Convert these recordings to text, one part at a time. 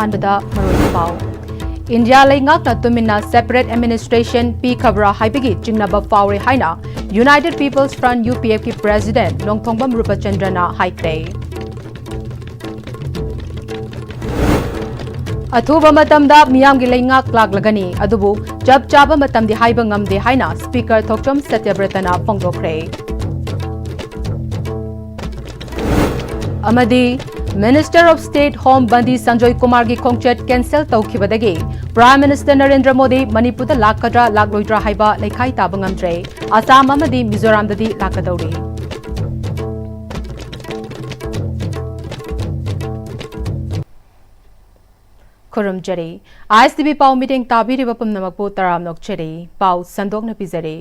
Ahanbada Maroi Pau. India Lengak na tumina separate administration P Khabra Haibigi Jingnaba Fauri Haina United People's Front UPF ki President Nongthongbam Rupachandrana Haikre. Athuba matamda miyamgi lengak laglagani adubu jab chaba matamdi haiba ngamde haina Speaker Thokchom Satyabratana phongdokre. Amadi Minister of State Home Bandi Sanjoy Kumar gi khongchet cancel tawkhibadagi Prime Minister Narendra Modi Manipurda lakadra lakloidra haiba lekhai tabangamdre Assam amadi Mizoram dadi lakadauri. Kurum Jari, ISTB Pau meeting Tabiri Vapum Namapu Taram Nokcheri, Pau Sandok Napizari.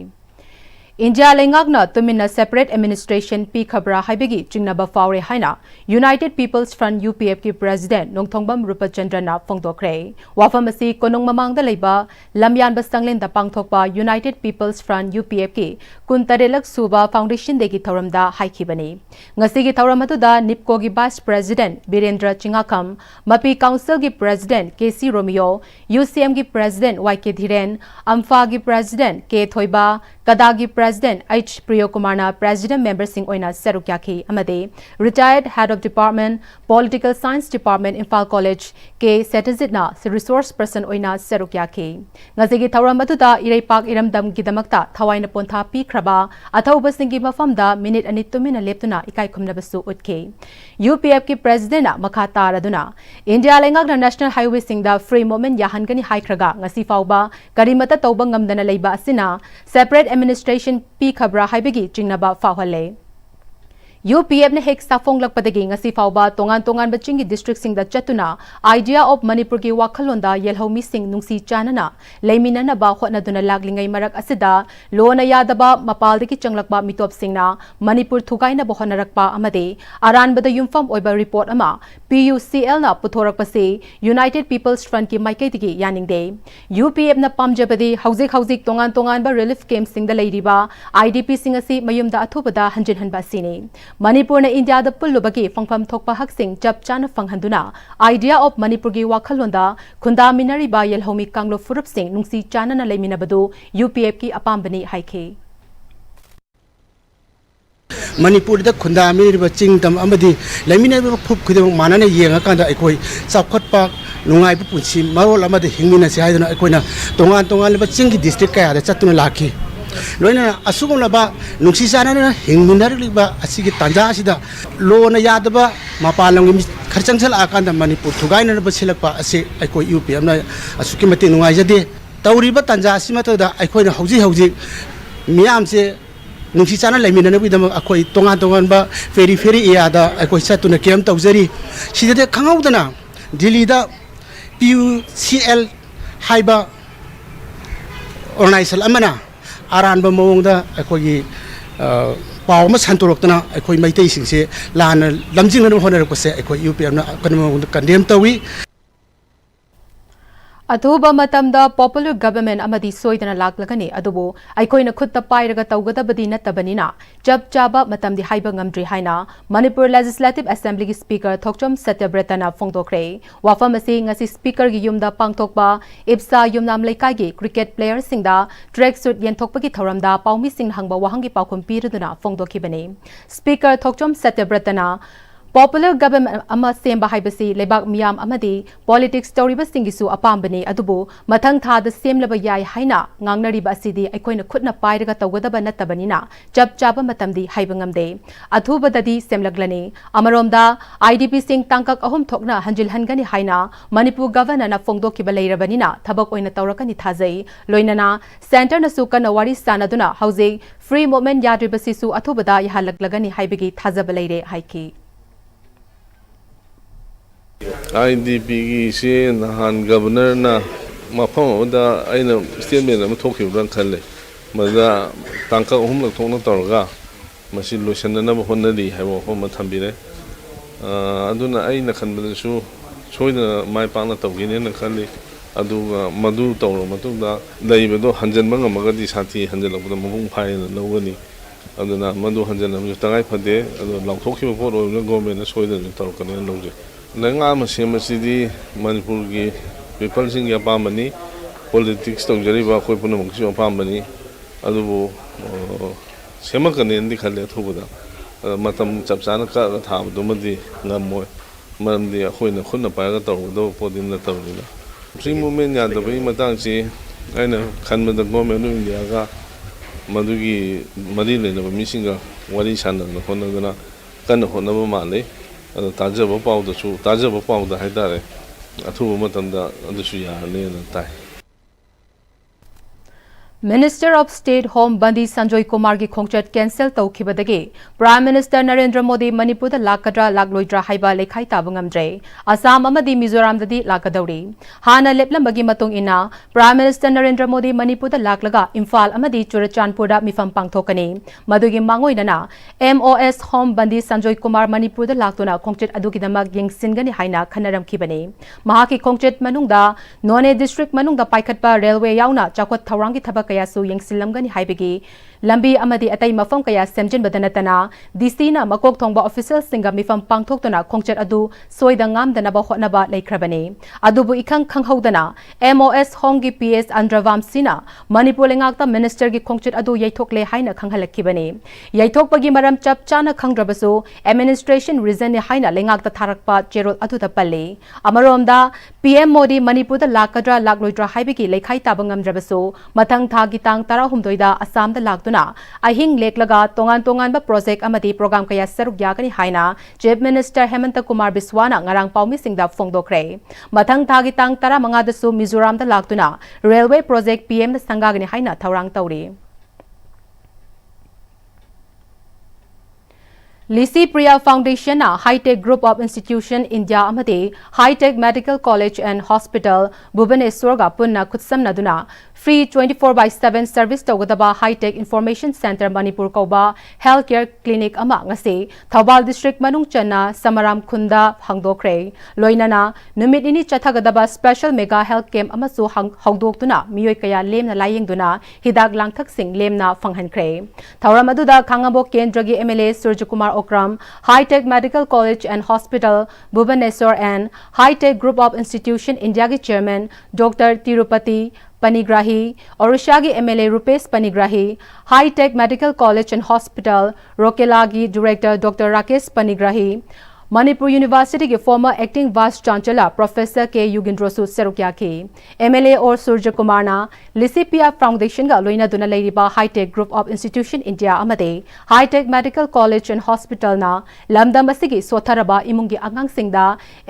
India Lengagna Tumina separate administration P Khabra Haibigi Jingnaba Fauri Haina United People's Front UPF ki President Nongthongbam Rupachandrana Phongdokre Wafamasi Konong Mamangda Leiba Lamyan Bastanglin da Pangthokpa United People's Front UPF ki Kuntarelak Suba Foundation degi Thoramda Haikibani Ngasigi Thoramatuda Nipko gi Vice President Birendra Chingakam Mapi Council gi President KC Romeo UCM gi President YK Dhiren Amfa gi President K Thoiba Kadagi President H. Priyokumarna President Member Singh Oina Serukyaki Amade Retired Head of Department Political Science Department Imphal College K. Setazitna Resource Person Oina Serukyaki Ngazigi Tauramatuda Iraipak Iramdam Gidamakta Tawaina Pontha Pi Kraba Athauba Singhi Mafamda Minute Anitumina Leptuna Ikai Kumnabasu Utke UPF ki President Makata Raduna India Lengak National Highway Singda Free Moment Yahangani Haikraga Ngasi Fauba Karimata Taubangam Dana Leiba Asina Separate Administration P Khabra Haibigi Jingnaba Fauhale. UPF ne hek safong lakpadagi ngasi fauba tongan bachingi district singda chatuna idea of Manipur ki wakhalonda yelhomi sing nungsi chanana leiminana ba hotna duna laglingai marak asida lona yadaba mapaldagi changlakba mitop singna Manipur thugaina bohonarakpa amade aranbada yumfam oiba report ama PUCL na puthorakpase United People's Front ki maikaitigi yaningde UPF na pamjabadi hauzik tongan ba relief camp singda leiriba IDP singasi mayumda athubada hanjinhanba sini Manipur na India da pullubagi fangfam thokpa haksing chap chana fanghanduna idea of Manipur gi wakhalonda khunda minari ba yelhomi kanglo furup sing nungsi chana na leiminabadu UPF ki apambani haike Manipur da khunda minari ba chingdam amadi leiminaba phup khudem manana yenga kanda aikoi chapkhatpa nungai bu punsi marol amadi hingmina se haidana aikoina tongan ba chingi district kaya da chatuna lakhi Loina asugumna ba nungsi sana na hingminar liba asigi tanja asida lo na yadaba mapalang kharchang sal akanda Manipur thugai na ba silakpa ase aiko UPM na asuki mate nungai jade tawriba tanja asima to da aiko na hauji miyam se nungsi sana lemina na bidam akoi tongan ba feri ya da aiko satuna kem tawjari sidade khangaudana Delhi da PUCL haiba organization amana Aranba Mongda, Akoi Pau Santorokana, Akoi Maiti Sing, Lana Lamjing and Honor Kose, Akoi UPM, condemned Tawi. Athuba matamda popular government amadi soidana laklagani adubu aikoina khutta pairaga tawgadabadi natabanina jab chaba matamdi haiba ngamdri haina Manipur Legislative Assembly ki Speaker Thokchom Satyabratana phongdokre wafamasi ngasi Speaker gi yumda pangthokba ipsa yumnam leikai gi cricket player singda track suit yenthokpa ki thoramda paumi sing hangba wahangi paukhum piraduna phongdokhibani Speaker Thokchom Satyabratana Popular government ama semba haibasi lebak miyam amadi politics toriba singisu apambani adubu mathang thada semlaba yai haina ngangnariba asidi aikoina khutna pairaga tawgadaba natabanina chap chaba matamdi haibangamde athubadadi semlaglani amaromda IDP sing tangkak ahum thokna hanjil hangani haina Manipur governor na phongdokiba leirabanina thabak oina tawrakani thajai loinana center na sukana wari sanaduna hauze free movement yadribasisu athubada yahalaglagani haibagi thajaba leire haiki IDP ki se nahan governor na mafam da aina statement am thokhi ran khalle maza tangka hum lak thokna torga masi lotion na ba honnadi haibo ko ma thambire aduna aina khanbada su soida mai pangna tawgine na khalle aduga madu tawro matunda leibedo hanjanba ngamagadi sathi hanjalakda mabung phai na lawani aduna madu hanjanam ju tangai phade adu lawthokhi bo ro government na soida tor kan lawje Nanga Masimasi, Manipuri, people sing Yapamani, politics to Jariba, Kopunum, Pamani, Alubu, Semakan in the Kaletuda, Matam Chapsanaka, Tam, Dumadi, Namoy, Mandia, Huina, Huna Pagato, do put in the Tavila. 3 moment at the way Matansi, I know, Kanma the Gomen in the Aga, Madugi, Madina, the missing a Wadi Channel, the Honagana, Kan Honaba Mali, and the Tajaba Pow, the Chu, Tajaba Pow, the Haidare, a 2 Matanda, and the Shia, and Tai. Minister of State Home Bandi Sanjoy Kumar ki khongchat cancel tawkhibadagi Prime Minister Narendra Modi Manipur da lakadra lagloidra haiba lekhai tabungamdre Assam amadi Mizoram dadi lakadauri hana leplambagi matung ina Prime Minister Narendra Modi Manipur da laklaga Imphal amadi Churachandpur da mifam pangthokani madugi mangoinana MOS Home Bandi Sanjoy Kumar Manipur da laktuna khongchat adugidamak yengsingani haina khanaram khibani mahaki khongchat manungda None district manungda paikhatpa railway yauna chakwat thawrangi thabak kaya su yengsilamgani haibegi lambi amadi atai mafam kaya semjin badanatana DC na makok thongba official singa mifam pangthoktuna khongchat adu soida ngamdana ba hotnaba leikrabani adubu ikhang khanghodana MOS Hongi PS Andravam Sina Manipur lengakta minister gi khongchat adu yaithokle haina khanghalakibani yaithokpagi maram chap chana khangdrabasu administration reason ni haina lengakta tharakpa cherol adu da palle amaromda PM Modi Manipur da lakadra lagloidra haibegi lekhai tabangamdrabasu mathang gitang tara humdoida Assam da lagtuna ahing leklaga tongan ba project amadi program kaya saruk yakani haina Chief Minister Hemanta Kumar Biswana ngarang paumi singda phongdokre mathang gitang tara manga da su Mizoram da lagtuna railway project PM da sangagani haina thaurang tauri Lisi Priya Foundation na High-Tech Group of Institution India amadi High-Tech Medical College and Hospital Bhubaneswar ga punna kutsam naduna free 24/7 service tawgadaba High-Tech Information Center Manipur kauba Healthcare Clinic ama ngasi Thawbal District manung channa Samaram Khunda hangdokre loinana numit ini chathagadaba Special Mega Health Camp amasu hangdoktuna miyoi kaya lemna layengduna hidak langthak sing lemna phanghankre Thawram aduda Khangabo Kendragi MLA Surjakumar Okram High-Tech Medical College and Hospital Bhubaneswar and High-Tech Group of Institution India ki Chairman Dr. Tirupati Panigrahi, Orishagi MLA Rupesh Panigrahi, High-Tech Medical College and Hospital, Rokelagi Director Dr. Rakesh Panigrahi, Manipur University के former acting vice chancellor Professor K Yugindrosu Serukya के MLA और Surja Kumar ना लिसिपिया foundation का लोइना दुना लेरिबा High-Tech Group of Institution India amade High-Tech Medical College and Hospital ना lambda मसिगी सोथरबा इमुंगी आंगांग सिंगदा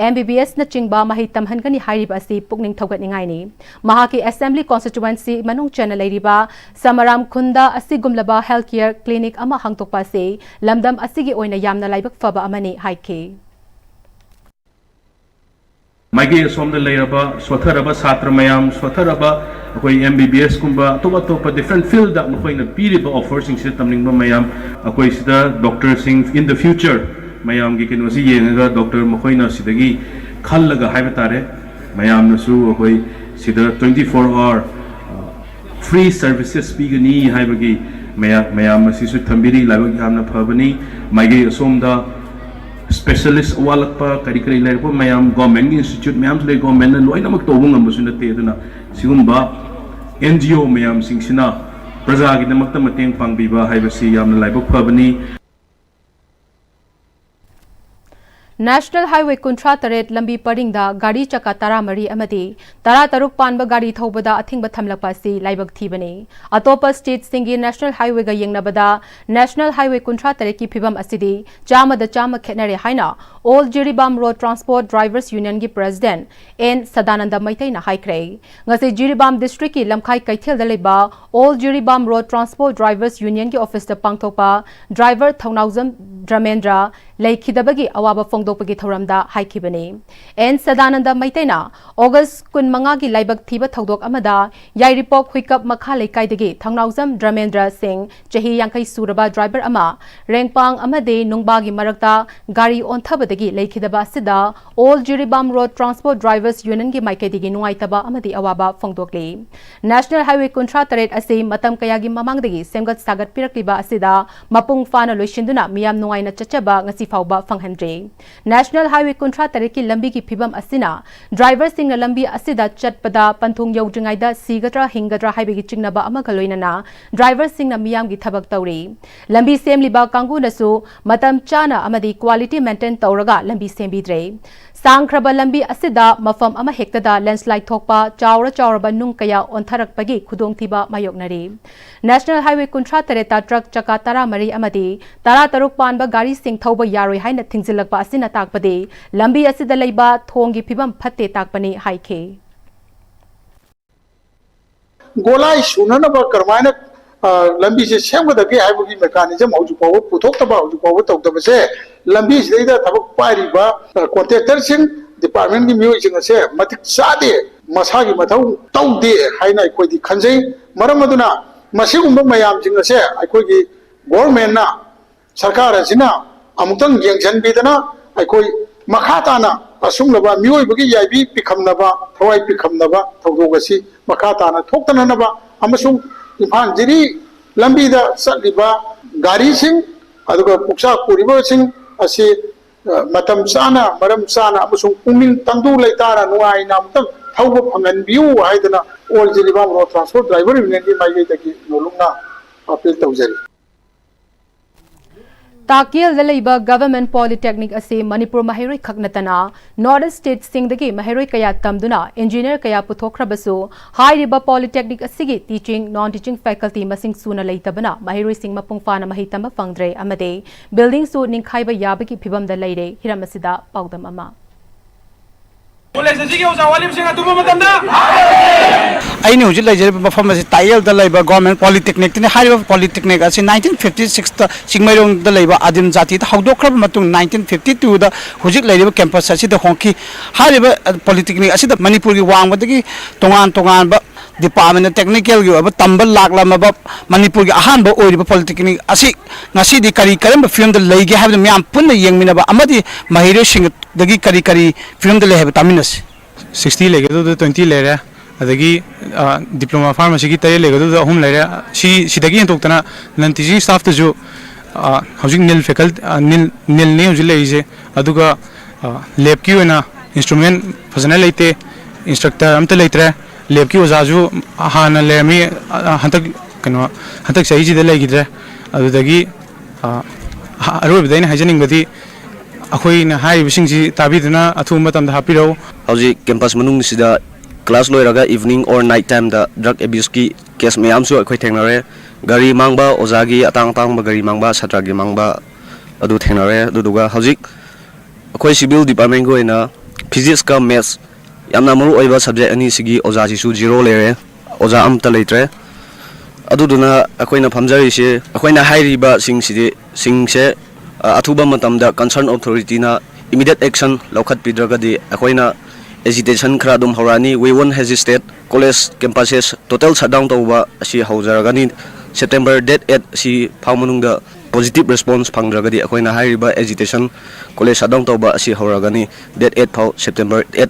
MBBS न चिंगबा माहि तमहनगनी हाइरिबा असि पुकनिंग थौगतनिंगाइनी महाकी Assembly Constituency मनुंग चैनल लेरिबा समराम खुंदा असि गुमलबा Health Care Clinic अमा हंगतोकपा से लमदम असिगी ओइना यामना लाइबक फबा अमनी हाइके माइगे सोम लेरबा स्वथरबा छात्र मयाम स्वथरबा अखोई MBBS कुंबा तो डिफरेंट फील्ड दा मखोइना पीरिबा ऑफर्सिंग से तमनिंगबा मयाम अखोई सिदा doctor Singh in the future मयाम की केनोसी येंगा डॉक्टर मखोइना सिदगी खल्लगा हाइबा तारे मयाम नसु अखोई सिदा 24 आवर फ्री सर्विसेस पीगनी हाइबगी मयाम मसिसु थंबिरी लाइबग यामना फबनी माइगे सोम दा specialist walakpa kari kari lai ko mayam government institute mayam le government na loina mak tobung am busuna te duna sigumba NGO mayam singsina praja gi namak ta mateng pangbiba haibasi yamna laibok phabani National Highway Kuntra Taret Lambi Paringda Gari Chaka Taramari Amadi Tara Taruk Panba Gari Thobada Athing Bathamlapasi Laibak Thibani Atopa State Singi National Highway ga Yengnabada National Highway Kuntra Tareki Pibam Asidi Chama the Chama Ketnare Haina Old Jiribam Road Transport Drivers Union gi President N Sadananda Maitaina Haikre Ngasi Jiribam District ki Lamkai Kaithil Daleba Old Jiribam Road Transport Drivers Union gi Office the Pangtopa Driver Thaunauzam Dramendra Laikidabagi Awaba Fongdopagi Thoramda Haikibani N Sadananda Maitaina August Kun Mangagi Laibak Thiba Thodok Amada Yairipok Huikap Makhale Kaidagi Thaunauzam Dramendra Singh Jahi Yankai Suraba Driver Ama Rengpang Amade Nungbagi Marakta Gari on Tabadagi Laikidaba Sida Old Jiribam Road Transport Drivers Union gi Maikadigi Nuaitaba Amadi Awaba Fongdokli National Highway Kuntra Taret Ase Matam Kayagi Mamangdagi Semgat Sagat Pirakliba Asida Mapung Fana Loishinduna Miyam Nuaina Chachaba Ngasi fauba fanghandre National Highway Kuntra Tariki Lambi ki phibam asina driver sing lambi asida chatpada panthung yawdringaida sigadra hingadra haibegi chingnaba amaga loinana driver sing na miyam gi thabak tawri lambi semliba kangu nasu matam chana amadi quality maintain tawraga lambi sembidre Sangkraba lambi asida mafam ama hektada landslide thokpa chawra nung kaya ontharakpagi khudongthiba mayoknari National Highway Kuntra Tareta truck chaka tara mari amadi tara taruk panba gari sing thauba yaroi haina thingzilakpa asina takpade lambi asida leiba thongi phibam phatte takpani haike Golai sunanaba karmaina lambi se semgadagi haibugi mechanism hauju pawu puthokta ba hauju pawu tawdaba se lambi sidaida thabak pairiba contractor sing department gi miyo sing ase matik sade masagi mathau tawde haina ikoi di khanjai maram aduna masigumba mayam sing ase ikoi gi government na sarkar asina amutang yengchan bidana ikoi makhatana asumlaba miyo bagi yaibi pikhamnaba thawai pikhamnaba thawdogasi makhatana thoktananaba amasung Impan jadi lambi da sakliba gari sing aduga puksa kuriba sing asi matam sana maram sana amasung pungning tangdu laitara nuai nam tam thauba phangan biu haidana all jeliba road transport driver union ki mai taki nolungna appeal tawjari Takil Laliba Government Polytechnic ase Manipur Mahiroi Khaknatana North State Singdagi Mahiroi Kaya Tamduna Engineer Kaya Puthokrabasu High Riba Polytechnic asigi teaching non-teaching faculty masing suna leitabana Mahiroi Sing mapungfana mahitama fangdre amade building su ningkhaiba yabagi phibam da leire hiramasida paudam ama College asigi oza walim sing atuba matamda aini hujil laijare mafam ase tayel da laiba government polytechnic tine hariba polytechnic ase 1956 ta singmairong da laiba adim jati ta hawdokhrab matung 1952 da hujik laiba campus ase da honki hariba polytechnic ase da manipur gi wangbadagi tongan ba department technical gi ba tambal lakla maba manipur gi ahan ba oiriba polytechnic ase ngasi di kari karam film da leige habda myam punna yengmina ba amadi mahire sing dagi kari film da leheba taminas 60 lege do 20 lere adagi diploma pharmacy ki tare lege do hum lere sidagi entokna non teaching staff to jo housing nil faculty nil ne hujil leise aduga lab ki ona instrument fazana leite instructor amta leitre lab ki ozaju hana lemi hantak sahi ji de legidre adudagi aroibdaina hajaning badi akhoi na hai bising ji tabiduna athum matam da hapiro hauji campus manung sida class loiraga evening or night time da drug abuse ki case mayam su akhoi thengnare gari mangba ozagi atang ba gari mangba satra gi mangba adu thengnare duduga hauji akhoi civil department go ina physics ka maths yamna maru oiba subject ani sigi ozaji su zero lere oza amta leitre aduduna akhoi na phamjari se akhoi na hairi ba sing se athuba matamda concern authority na immediate action lokhat pidragadi akoina agitation khra dum horani we won't hesitate college campuses total shutdown tawba asi haujaragani September date 8 si phaumanungda positive response phangragadi akoina hairiba agitation college shutdown tawba asi horagani date 8 phau September 8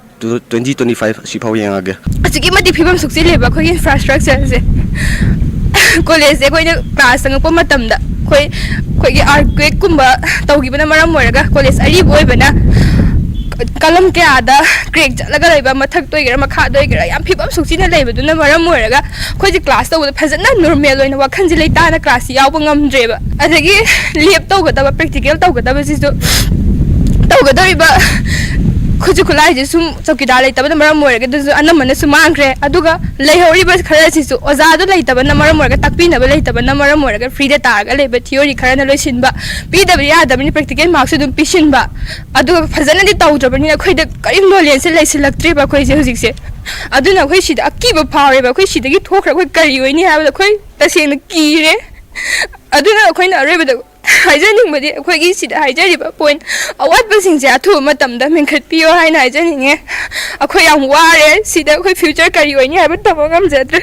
2025 si phau yangage asigi mati phibam sukse leba khoi infrastructure se college e koina class ngpa matamda khoi gi earthquake kumba tawgibana maram moraga college ari boibana kalam ke ada crack jalaga laiba mathak toigera makha doigera yam phibam suksina leibaduna maram moraga khoi ji class tawda phajana normal loina wakhan ji leita na class yaw ngamdreba adagi lab tawgada practical tawgada sisu tawgada खुजु खुलाई जे सुम चौकीदार लेतबन मरम मोरगे दजु अनमन सुमांग्रे अदुगा लेहौरिबा खरा सिसु ओजादु लेतबन मरम मोरगे ताकपिनब लेतबन मरम मोरगे free दे तारगा लेबे theory खराना लोइसिनबा PW यादबनि practical marks दुम पिसिनबा अदुगा फजन दि तौद्रबनि खैद करिम knowledge से लेसिलक्ट्रिबा खैजे हुजिकसे अदुना खै सिदा अकिबा फारेबा खै सिदगी थोखरा खै करि होइनि हाबा खै तसेन कीरे अदुना खैना अरेबदा हाइजनिंगबदि अखोइगी सिदा हाइजरिबा पॉइंट अवाटबसिंग जे अथु मतमदा मेंखटपियो हाइना हाइजनिंगे अखोइ याम वारे सिदा अखोइ फ्यूचर करि होइनि हाबा तबगम जद्रे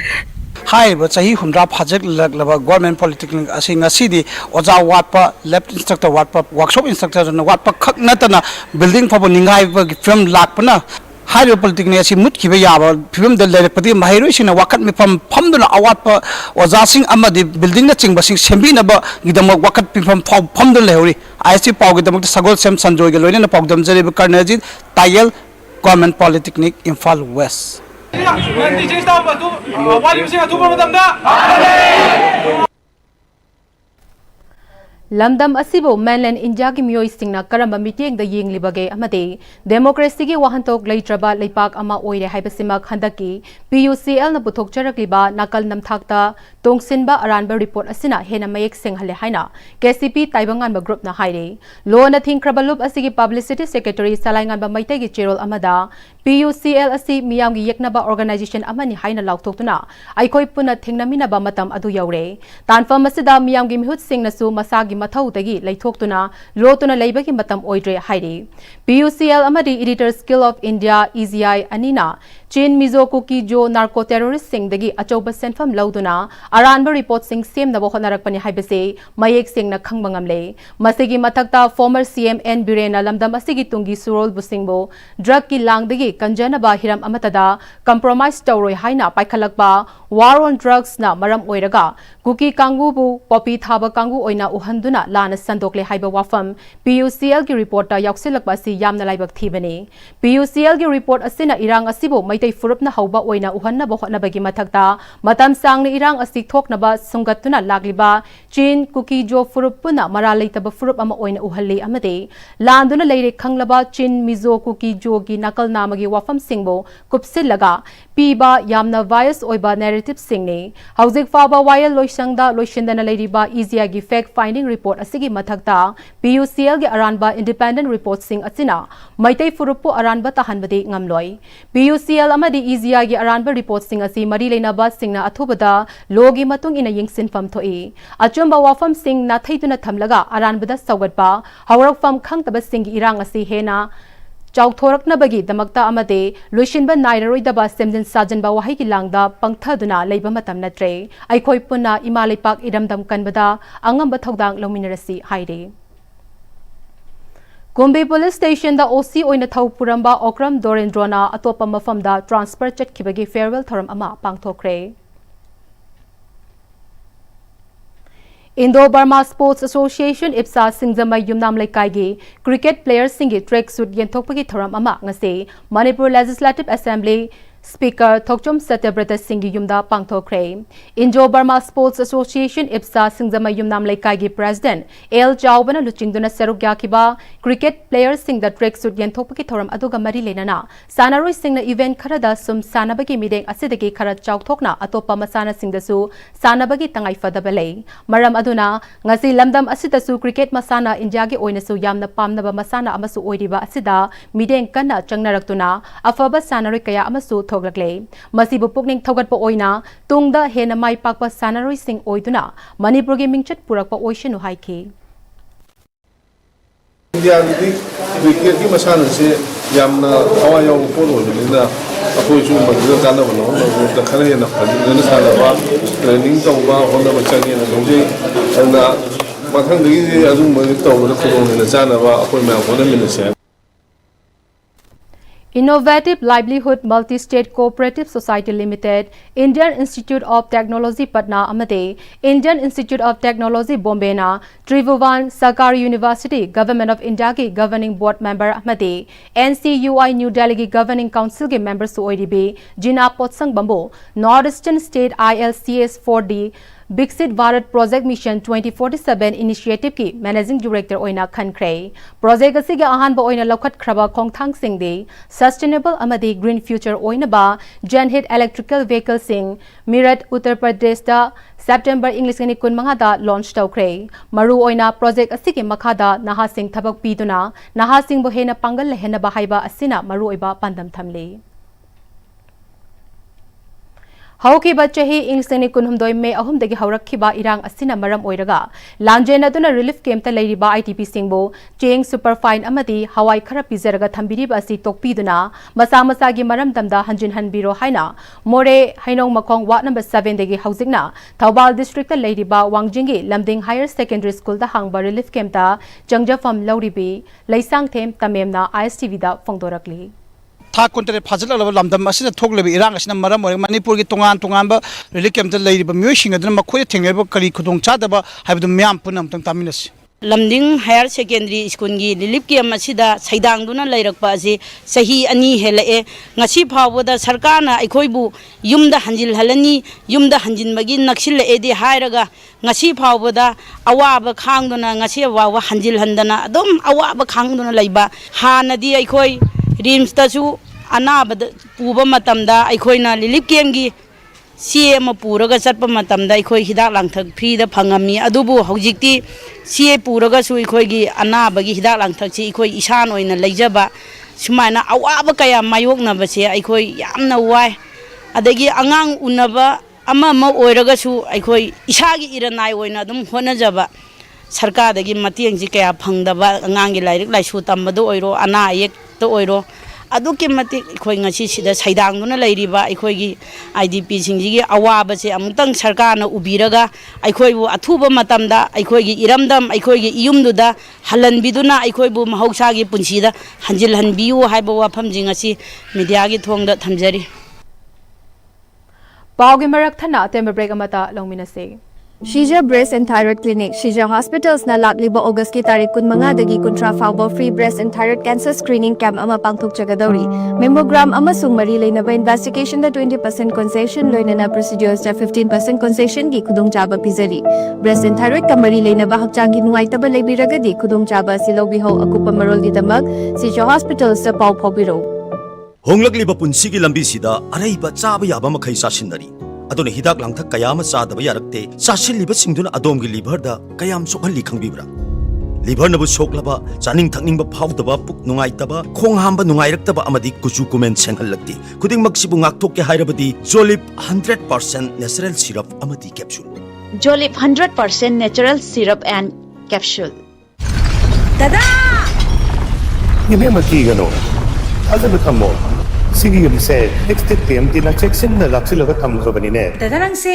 हाई चाही हुमरा फाजक लगलबा गवर्नमेंट पॉलिटेक्निक असिंग असिदी ओजा वाटपा लेफ्ट इंस्ट्रक्टर वाटपा वर्कशॉप इंस्ट्रक्टर न वाटपा खक नतना बिल्डिंग फबो निंगाइ फिल्म लाकपना हाइरो पॉलिटेक्निक असि मुटखिब याबा फिल्म द लेरपति महिरोइसिना वाकत मिफम फमदुना अवातप ओजासिंग अमदि बिल्डिंग न चिंगबसिंग सेम्बिनब गिदमक वाकत पिफम फमदुन लेहौरी आईएससी पाउगिदमक सगोल सेम संजोय गे लोइना पाउदम जरिब कर्नजी तायल government polytechnic Imphal west Lamdam asibo mainland India ki miyoi singna karamba meeting da yenglibage amade democracy ki wahantok leitraba leipak ama oire haibasima khandaki PUCL na puthok charakliba nakal namthakta tongsinba aranba report asina hena mayek singhale haina KCP taibangan ba group na haire lo na thingkrabalup asigi publicity secretary salaingan ba maitai gi cherol amada PUCL asi miyam gi yeknaba organization amani haina lauktoktuna aikoi puna thingnamina ba matam adu yaure tanfam asida miyam gi mihut singna su masagi mathaudagi leithokuna lotuna leibagi matam oidre hairi PUCL amadi editors skill of India EZI anina Chin Mizo Kuki Jo narco terrorist sing dagi achoba senfam lauduna aranba report sing sem na bohonarakpani haibase mayek sing na khangbangamle masigi mathakta former CM N Birena lamdam asigi tungi surol busingbo drug ki langdagi kanjana ba hiram amatada compromise tawroi haina paikhalakpa war on drugs na maram oiraga kuki kangu bu popi thaba kangu oina uhanduna lana sandokle haiba wafam PUCL ki report ta yaksilakpa si yamna laibak thibani PUCL ki report asina irang asibo maitai furupna hauba oina uhanna bohna bagi mathakta matam sangni irang asi thoknaba sungatuna lagliba Chin kuki jo furupuna maralai taba furup ama oina uhalli amade landuna leire khanglaba Chin Mizo kuki jo gi nakal namagi wafam singbo kupsilaga piba yamna bias oiba narrative singni hauzik faba wayal loisangda loisindana leiriba easier gi fact finding report asigi mathakta PUCL gi aranba independent report sing asina maitai furupu aranba tahanbadi ngamloi PUCL amadi easier gi aranba report sing asi mari leina ba singna athubada logi matung ina yingsin fam thoi achumba wafam sing na thaiduna thamlaga aranbada saugatpa haurak fam khangtaba sing irang asi hena chaukthoraknabagi damakta amade loishinba nairaroidaba semjin sajanba wahi ki langda pangthaduna leiba matam natre aikhoi punna imalipak iramdam kanbada angamba thodang lominarasi haire Gombe Police Station da OC oina thau puramba Okram Dorendrona atopa mafamda transfer chatkibagi farewell thoram ama pangthokre Indo-Burma Sports Association IPSA Singjamai Yumnam Laikai cricket players singi track suit yenthokpagi thoram ama ngase Manipur Legislative Assembly Speaker Thokchom Satyabrata Singhi Yumda Pangthokre Indo-Burma Sports Association IPSA Singjamai Yumnam Laikai President L Chawbana Luchingduna Serugya Kiba cricket players sing the track suit yenthokpagi thoram aduga mari lenana sanaroi singna event kharada sum sanabagi mideng asidagi khara chawthokna atopa masana singdasu sanabagi tangai fadabale maram aduna ngasi lamdam asidasu cricket masana India gi oinasu yamna pamnaba masana amasu oiriba asida mideng kanna changnaraktuna afaba sanaroi kaya amasu thoglakle masibu pukning thogatpa oina tungda hena mai pakpa sanaroi sing oiduna Manipur gi mingchat purakpa oishanu haiki India di cricket ki masana se yamna awayo polo ni da apoi chu ma kana balo na da khare na phadina sala ba training to ba honda bacha ni na gongje na mathang de azum ma to na khudong na jana ba apoi ma honda min se Innovative Livelihood Multi-State Cooperative Society Limited, Indian Institute of Technology Patna Amade, Indian Institute of Technology Bombay na, Tribhuvan Sarkari University, Government of India ki Governing Board Member Amade, NCUI New Delhi ki Governing Council ke members su OIDB, Jina Potsang Bambo, Northeastern State ILCS 4D, Biksit Bharat Project Mission 2047 Initiative ki Managing Director oina khankre project asige ahan ba oina lokhat khraba khongthang singde sustainable amadi green future oina ba Genhit electrical vehicle sing Meerut Uttar Pradesh da September English ni kun manga da launch tawkre maru oina project asige makha da naha sing thabak piduna naha sing bo hena pangal lehena ba haiba asina maru oiba pandam thamle Hauki bachahi English kunhumdoi me ahum dagi haurakhiba irang asina maram oiraga lanjen aduna relief camp ta leiriba ITP singbo cheng superfine amadi hawai khara pizaraga thambiriba asi tokpiduna masa masa gi maram damda hanjin hanbiro haina more hainong makhong ward number 7 dagi haujingna Thawbal district ta leiriba wangjingi lamding higher secondary school da hangba relief camp ta changjafam lauribi leisang them tamemna ISTV da phongdorakli था कुंतरे फाजल लमदम असिदा थोगलेब इरांग असिना मरम ओरे मणिपुर की तोंगान तोंगान relief camp लेरिब म्योइसिंग अदन मखोय थेंगेब करी खुदोंग चादब हाइबदु ma'am Poonam तंग तामिनस Lamding higher secondary school की relief camp असिदा सैदांगदुना लैरकपा असे सही अनि हेलए ngasi फावदा सरकारना अखोइबु युमदा हंजिल हलनी युमदा हंजिनबगी नक्सिलएदि हायरगा ngasi फावदा अवाब खांगदुना ngasi अवाब हंजिल हंदना अदम अवाब खांगदुना लैबा हानदी अखोइ रिम्स तसु अनाबद पुबा मतमदा अखोइना रिलीफ कैंप की सीएम पूरगा चटप मतमदा अखोइ हिदाक लांथक फ्री दा फंगमी अदुबु हौजिक्ति सीए पूरगा सु अखोइगी अनाबगी हिदाक लांथक छि अखोइ इसान ओइना लैजबा सुमाइना अवाब कया मायोगनबसे अखोइ यामना वाय अदगी अंगांग उनबा अमा म ओइरगासु अखोइ इसागी इरनाय ओइना दुम होनजबा सरकारदगी मतेंगजी कया फंगदबा अंगांगी लाइरिक लाइसु तंबदो ओइरो अना अयेक तो ओइरो अदुके मते अखोइ ngasi सिदा सैदांगदुना लैरिबा अखोइगी आईडीपी सिंगजी अवाबसे अमुतंग सरकारना उबिरगा अखोइबु अथुबा मतमदा अखोइगी इरमदम अखोइगी इयुमदुदा हलनबिदुना अखोइबु महौसागी पुंसीदा हंजिल हनबियु हाइबा वाफमजी ngasi मीडियागी थोंगदा थमजरी पावगी मरक थना तेम break अमता लौमिनसे Shija Breast and Thyroid Clinic, Shija Hospitals na lagliba August ki tarik kun mga dagi kuntra fauba free breast and thyroid cancer screening camp ama pangthok chagadauri. Mammogram ama sungmari lay na ba investigation da 20% concession loy na procedures da 15% concession gi kudong jaba pizari. Breast and thyroid kamari lay na ba hakchang gi nuai taba lay biragadi kudong jaba silaw biho akupa marol di damag Shija Hospitals sa pau pobiro. Honglagliba punsigi lambi sida araiba chaba yaba makai sasinari. अदुने हिदाक लांथक कयाम चादब यारक्ते चासिलिब सिंगदुना अदोमगी लिभरदा कयाम सोखली खंगबिब्रा लिभर नबु सोखलबा चानिंग थकनिंग फावदबा पुक नुंगाइतबा खोंग हांबा नुंगाइरक्तबा अमदि कुचु कुमेन सेंहलक्ति खुदिंग मक्सिबु ngakthokke हाइरबदि जोलिप 100% नेचुरल सिरप अमदि कैप्सूल जोलिप 100% नेचुरल सिरप एंड कैप्सूल दादा ये मकी गनो अदब थमो सिगी से नेक्स्ट टेम दिना चेक्सन न लाक्सिलगा थमखबनिने दादा नंसे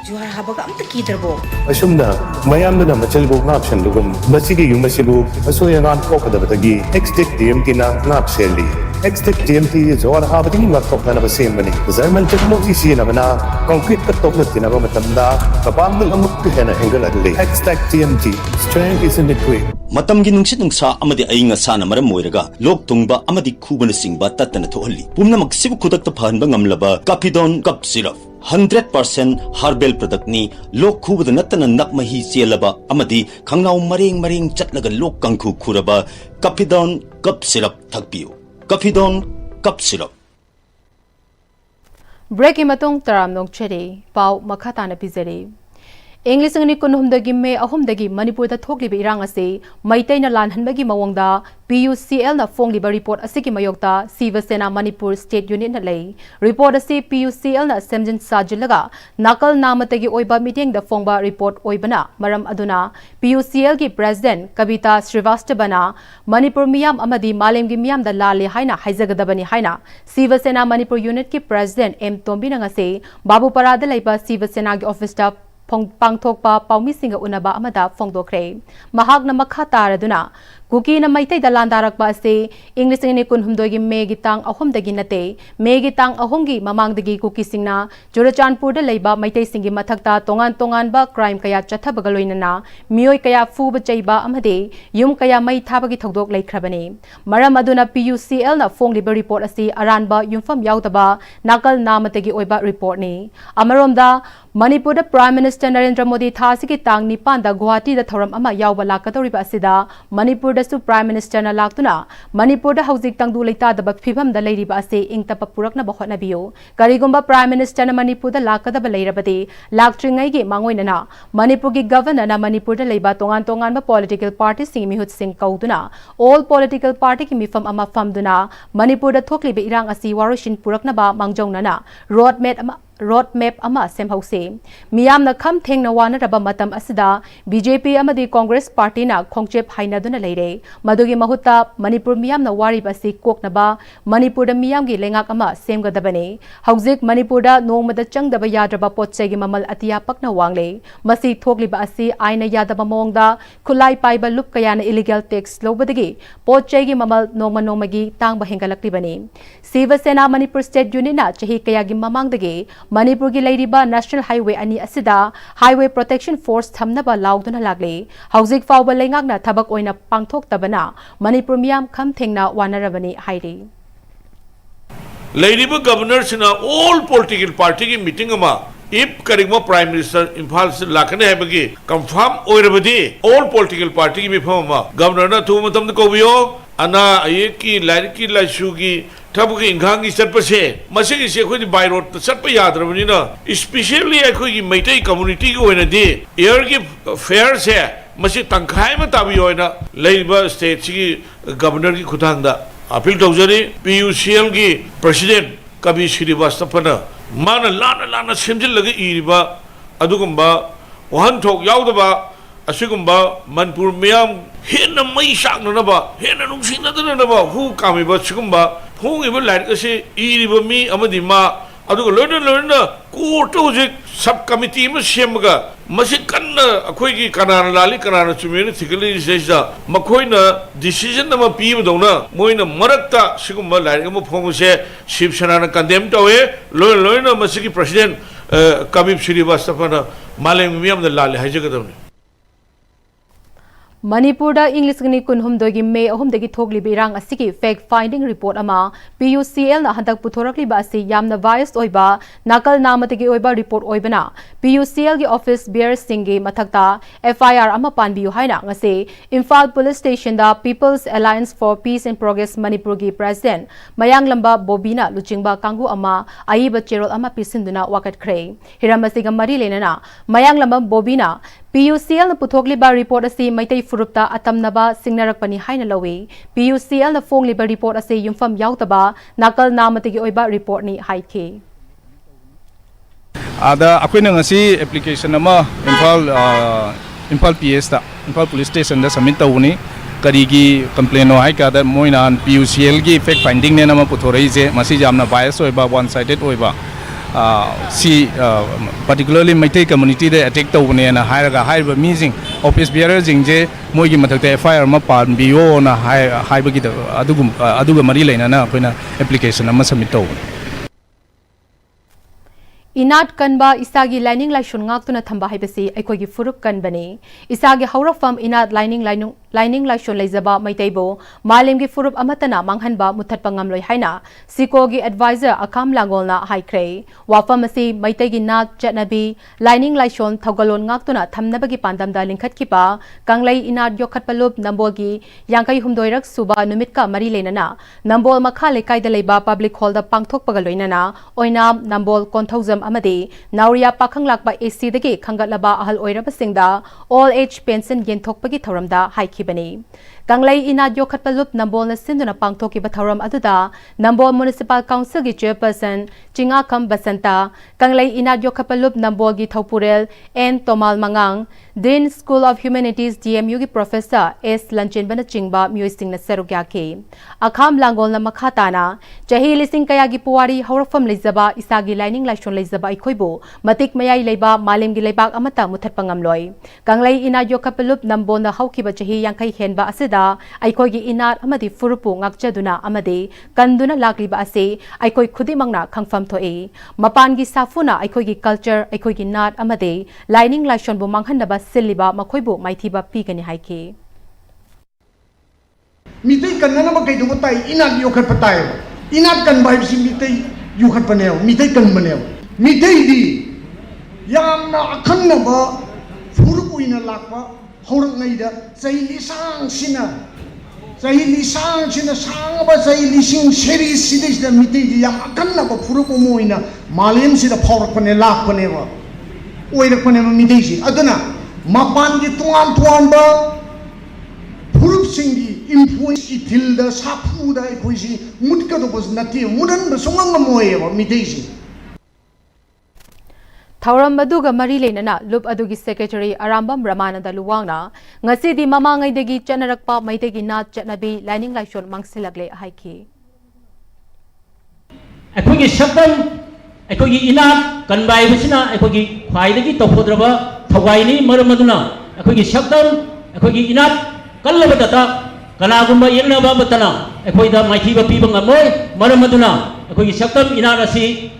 जुहार हाबगा अमत कीदरबो असुमना मयामना मचलबो नापसन लुगम मसिगी युमसिबु असोयंगान कोकदबतगी नेक्स्ट टेम दिना नापसेली नेक्स्ट टेम ती जुहार हाबदि ngakthokna na basembani German technology sinabana concrete ka tokna tinaba matamda kapamdul amuk hena angle adli next TMT strength is in the way मतम की नुंगसित नुंगसा अमदि अयिंग साना मरम मोइरगा लोक तुंगबा अमदि खुबन सिंगबा तत्तन थोहल्ली पुमनमक सिबु खुदक फहनबा ngamlaba काफिडोन कप सिरप 100% हर्बल प्रोडक्ट नि लोक खुबद नत्तन नक मही चेलबा अमदि खंगनाउ मरेंग मरेंग चटलगा लोक कंखु खुरबा काफिडोन कप सिरप थकपियो काफिडोन कप सिरप ब्रेक की मतों तराम नोक छरे पाव मखा ताना पिजरे English ngani kunhumdagi me ahumdagi Manipur da thokliba irang ase maitaina lanhanbagi mawongda PUCL na fongliba report asiki mayokta Siva Sena Manipur State Unit na lei report ase PUCL na semjin sajilaga nakal namatagi oiba meeting da fongba report oibana maram aduna PUCL ki president Kavita Srivastava Manipur miyam amadi malemgi miyam da lale haina haizagadabani haina Siva Sena Manipur Unit ki president M Tombi nangase Babu Parada laiba Siva Sena ki office staff pangthokpa paumisinga unaba amada fongdokre mahagna makha taraduna kuki na maitai dalandarakpa ase English ni kunhumdogi megi tang ahomdagi nate megi tang ahomgi mamangdagi kuki singna Jorachanpur da leiba maitai singi mathakta tongan ba crime kaya chathabagaloinana mioi kaya fuba chaiba amade yum kaya mai thabagi thodok laikhrabani maram aduna PUCL na fongliba report ase aranba yumfam yaudaba nakal namatagi oiba report ni amaromda Manipur da Prime Minister Narendra Modi thasi ki tang nipan da Guwahati da thoram ama yawba lakadoriba asida Manipur da su Prime Minister na laktuna Manipur da hauzik tangdu leita da phibam da leiriba ase ingtapa purakna ba hotnabiyo karigumba Prime Minister na Manipur da lakadaba leirabadi laktringai gi mangoina na Manipur gi governor na Manipur da leiba tongan ba political party sing mihut sing kauduna all political party ki mifam ama famduna Manipur da thokliba irang asi warushin purakna ba mangjongna na road map ama semhause miyamna kham thengna wana raba matam asida BJP amadi Congress party na khongchep hainaduna leire madugi mahutta Manipur miyamna wari basi koknaba Manipur da miyamgi lengak ama semgadabane hauzik Manipur da nongmada changdaba yadraba potchegi mamal atiya pakna wangle masi thokliba asi aina yadaba mongda khulai paiba lup kayana illegal tax lobadagi potchegi mamal nongmagi tangba hengalaklibani Siva Sena Manipur State Union na chahi kayagi mamangdagi Manipur gi leiriba National Highway ani asida Highway Protection Force thamnaba lauduna lagle hauzik fawba lengakna thabak oina pangthok tabana Manipur miyam kham thengna wanarabani hairi Leiriba governor sina all political party ki meeting ama if karigma prime minister imphal se lakane habagi confirm oirabadi all political party ki mifam ama governor na thu matam ko biyo ana ayeki laiki laishugi Tabuki Ingangi Satpase, Masiki Sekudi by road, the Satpa Yadramina, especially a Kugi Maitai community go in a day, air give fairs here, Masik Tankaima Tabioina, Labour State Governor Kutanda, Apil Dozari, PUCL President Kabi Shirivastapana, Mana Lana Simjil Iriba, Adugumba, One Talk Yaudaba, Asugumba, Manpur Miam, Hena Mai Shaknaba, Hena Numshinaba, who come about Sugumba. Who even like us say, Iriba me, Amadima, Adu learner, Kurto subcommittee, Mashemaga, Masikana, Akwiki Kanana Lali Kanana community says Makoina decision of a Pim Dona, Moina Marata, Siguma, Lagamo Pomose, Shipshanana condemned away, learner Masiki President Kabib Shirivastapana, Malam Miam the Lali Hajagadam. Manipur da English gni kunhumdogi May ahumdagi thogli birang asiki fact finding report ama PUCL na handak puthorakli ba asi yamna biased oiba nakal namatagi oiba report oibana PUCL gi office bear singi mathakta FIR ama panbiu haina ngase Imphal Police Station da People's Alliance for Peace and Progress Manipur gi president Mayang Lamba Bobina luchingba kangu ama aiba cherol ama pisinduna wakat khre hiramasiga mari lenana Mayang Lamba Bobina PUCL na puthokli ba report asi maitai furupta atamnaba singnarakpani haina lawi PUCL na phongli ba report asi yumfam yautaba nakal namatigi oiba report ni haike ada akoina ngasi application ama Imphal PS da Imphal Police Station da submit tawuni karigi complaint no hai ka da moina PUCL gi fact finding ne nama puthorei je masi jamna bias oiba one sided oiba particularly Maitai community de attack tawne na hairaga haiba meeting office bearer jingje moigi mathakta FIR ma pan bio na haiba gi aduga mari leina na akoina application ama submit taw Inat kanba isagi lining laishun ngaktuna thamba haibasi aikogi furup kanbani isagi haurafam inat lining laishun leizaba maitaibo malemgi furup amatana manghanba muthatpa ngamloi haina sikogi advisor akam langolna haikre wafam asi maitaigi nat chatnabi lining laishun thogalon ngaktuna thamnabagi pandamda lingkhatkipa kanglai inat yokhatpalup nambolgi yangkai humdoirak suba numitka mari lenana nambol makha lekai da leiba public hall da pangthokpaga loinana oinam nambol konthauzam amadi Nauria pakhang lakba AC dagi khangatlaba ahal oirabasingda all age pension yenthokpagi thoramda haikibani Kanglai inat yokhatpalup nambol na sinduna pangthokiba thoram aduda Nambol Municipal Council gi chairperson Chingakam Basanta Kanglai inat yokhatpalup nambol gi Thopurel N Tomal Mangang Dean School of Humanities DMU gi Professor S Lanchin bana chingba muising na serugya ke akham langol na makhatana chahi lising kaya gi puwari haurafam leizaba isagi lining laishon leizaba ikhoibo matik mayai leiba malim gi leibak amata muthat pangamloi Kanglai inat yokhatpalup nambol na haukiba chahi yangkai henba asida aikogi inat amadi furupu ngakchaduna amadi kanduna lakliba ase aikoi khudimangna khangfam thoi mapangi safuna aikogi culture aikogi nat amadi lining laishon bu manghanaba siliba makhoibu maithiba pigani haike Mitai kanana ba kai dungo tai inat yokhat patai inat kan bai si mitai yokhat paneo mitai kan maneo mitai di yamna akhanna ba furupu ina lakpa horang ngai da sai lisang sina sang ba sai lising seri sidis da mitai di yam akhanna ba furupu moina malem sida phorak pane lak pane wa oirak pane mitai si aduna mapan gi tuan ba furup singi influence itilda sapuda ikoisi mutka do bos nati mudan ba songa moye wa mitai si Thauram Maduga Mari Lenana, Lup Adugi Secretary Arambam Ramananda Luwangna, Ngasi di Mamangay degi Chanarakpa Maitegi Nat Chatnabi, Lining Lashon Mangsilagle Haiki. Akogi Shakam, Akogi Inat, Kanbai Visina, Akogi Kwaidagi Topodraba, Tawaini, Maramaduna, Akogi Shakam, Akogi Inat, Kalabatata, Kanagumba Yenaba Batana, Akoida Maitiba Pibanga Moy, Maramaduna, Akogi Shakam Inarasi.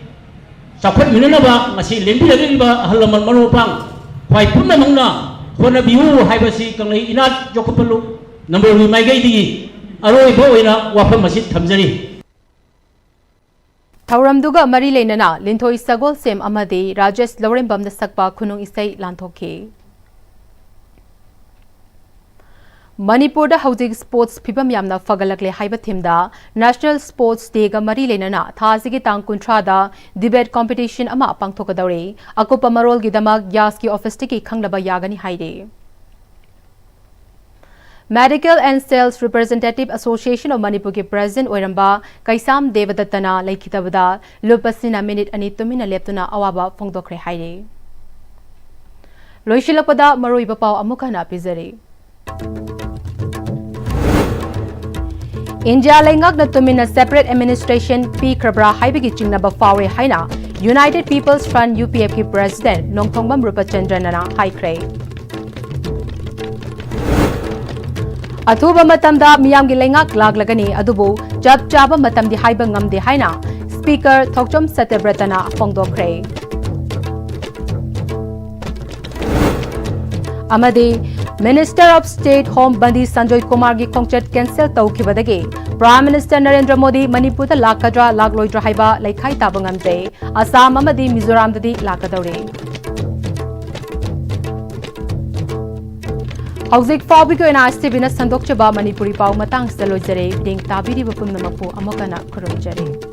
Sapot minanaba ngasi lembi lagi ba halaman manupang kwai punna mangna kona biu haibasi kangai inat jokopelu number 5 mai gai di aroi bo ina wafam masjid thamjari Thauramduga Mari Lenana Linthoi Sagol Sem Amadi Rajesh Lorembam Sakpa Khunung Isai Lanthoke Manipur da Housing Sports Pibam Yamna Fagalakle Haiba Thimda National Sports Day ga Mari Lenana Thasigi Tang Kuntra da debate competition ama pangthokadore Akopa Marol Gidamag Yaski Office Tiki Khanglaba Yagani Haide Medical and Sales Representative Association of Manipur ke President Oiramba Kaisam Devadattana Laikitabada Lupasina Minute Ani Tumina Leptuna Awaba Fongdokre Haide Loishilakpada Maroiba Pau Amukana Pizari India Lengak na tumina separate administration P Krabra Haibigi Chingnaba Fawe Haina United People's Front UPF ki President Nongthongbam Rupachandranana Haikre Athuba matamda miyamgi lengak laglagani adubu jab chaba matamdi haiba ngamde haina Speaker Thokchom Satyabratana Fongdokre Amadi Minister of State Home Bandi Sanjoy Kumar gi khongchat cancel tawkhibadagi Prime Minister Narendra Modi Manipur da lakadra lagloidra haiba laikhai tabangamte Assam amadi Mizoram dadi lakadore Hauzik Fabi ko Pm-Istv na sandok chaba Manipuri pau matang sa lojare ding tabiri bapum namapu amakana kurumjare